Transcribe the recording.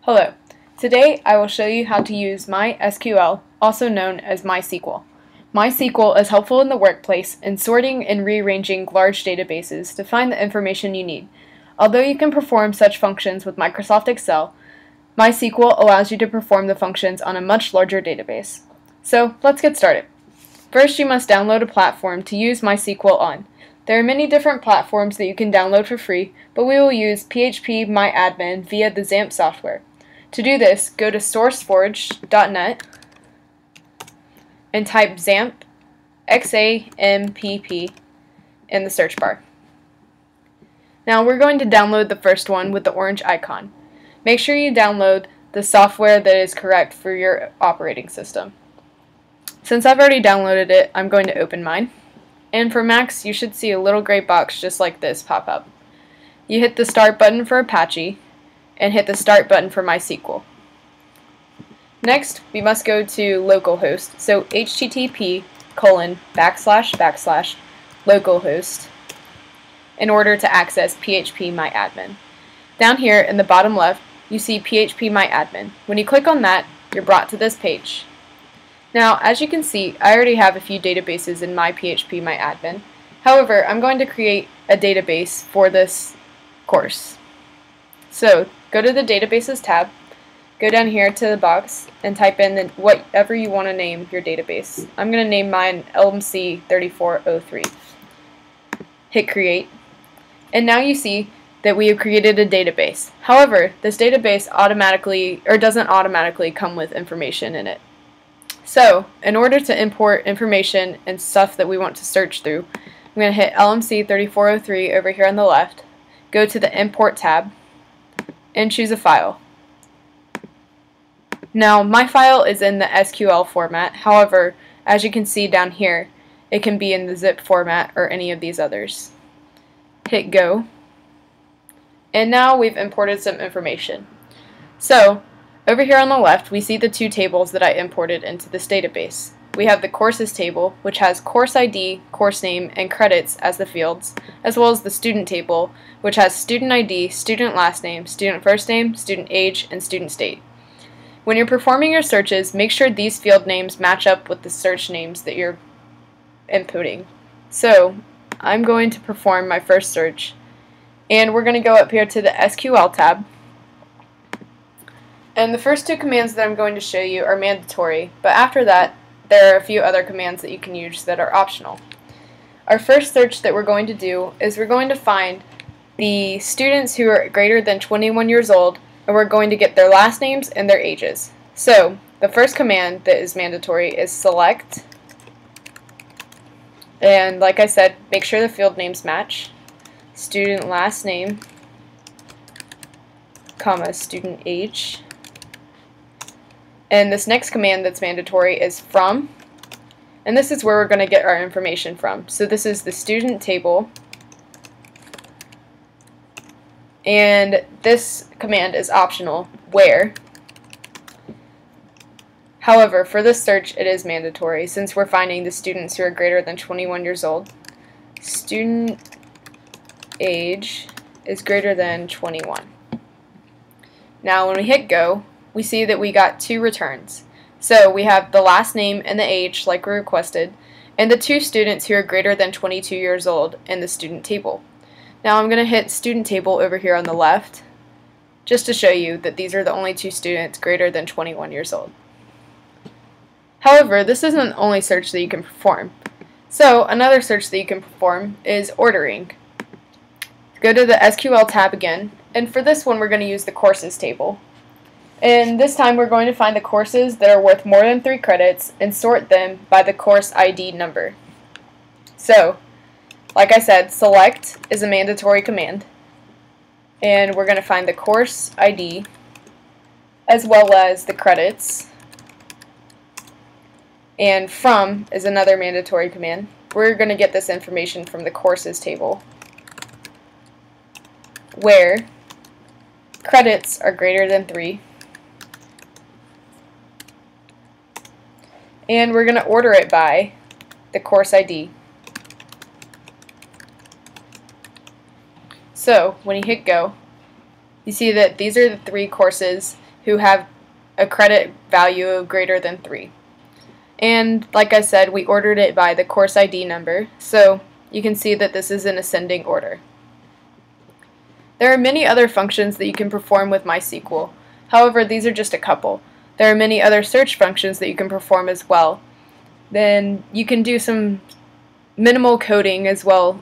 Hello. Today I will show you how to use MySQL, also known as MySQL. MySQL is helpful in the workplace in sorting and rearranging large databases to find the information you need. Although you can perform such functions with Microsoft Excel, MySQL allows you to perform the functions on a much larger database. So let's get started. First, you must download a platform to use MySQL on. There are many different platforms that you can download for free, but we will use PHP MyAdmin via the XAMPP software. To do this, go to sourceforge.net and type XAMPP, XAMPP, in the search bar. Now we're going to download the first one with the orange icon. Make sure you download the software that is correct for your operating system. Since I've already downloaded it, I'm going to open mine. And for Macs, you should see a little gray box just like this pop up. You hit the Start button for Apache, and hit the Start button for MySQL. Next, we must go to localhost, so http://localhost in order to access PHP MyAdmin. Down here in the bottom left, you see PHP MyAdmin. When you click on that, you're brought to this page. Now, as you can see, I already have a few databases in my PHP MyAdmin. However, I'm going to create a database for this course. So, go to the Databases tab, go down here to the box, and type in whatever you want to name your database. I'm going to name mine LMC 3403. Hit Create, and now you see that we have created a database. However, this database doesn't automatically come with information in it. So, in order to import information and stuff that we want to search through, I'm going to hit LMC 3403 over here on the left, go to the Import tab, and choose a file. Now, my file is in the SQL format. However, as you can see down here, it can be in the zip format or any of these others. Hit Go. And now we've imported some information. So, over here on the left, we see the two tables that I imported into this database. We have the courses table, which has course ID, course name, and credits as the fields, as well as the student table, which has student ID, student last name, student first name, student age, and student state. When you're performing your searches, make sure these field names match up with the search names that you're inputting. So, I'm going to perform my first search, and we're going to go up here to the SQL tab. And the first two commands that I'm going to show you are mandatory, but after that, there are a few other commands that you can use that are optional. Our first search that we're going to do is we're going to find the students who are greater than 21 years old, and we're going to get their last names and their ages. So, the first command that is mandatory is select, and like I said, make sure the field names match. Student last name, comma, student age. And this next command that's mandatory is from, and this is where we're going to get our information from. So this is the student table, and this command is optional, where. However, for this search it is mandatory since we're finding the students who are greater than 21 years old. Student age is greater than 21. Now when we hit go, we see that we got two returns. So we have the last name and the age like we requested, and the two students who are greater than 22 years old in the student table. Now I'm going to hit student table over here on the left just to show you that these are the only two students greater than 21 years old. However, this isn't the only search that you can perform. So another search that you can perform is ordering. Go to the SQL tab again, and for this one we're going to use the courses table. And this time we're going to find the courses that are worth more than 3 credits and sort them by the course ID number. So, like I said, select is a mandatory command. And we're going to find the course ID as well as the credits. And from is another mandatory command. We're going to get this information from the courses table, where credits are greater than 3. And we're going to order it by the course ID. So when you hit go, you see that these are the 3 courses who have a credit value of greater than 3. And like I said, we ordered it by the course ID number, so you can see that this is in ascending order. There are many other functions that you can perform with MySQL. However, these are just a couple. There are many other search functions that you can perform as well. Then you can do some minimal coding as well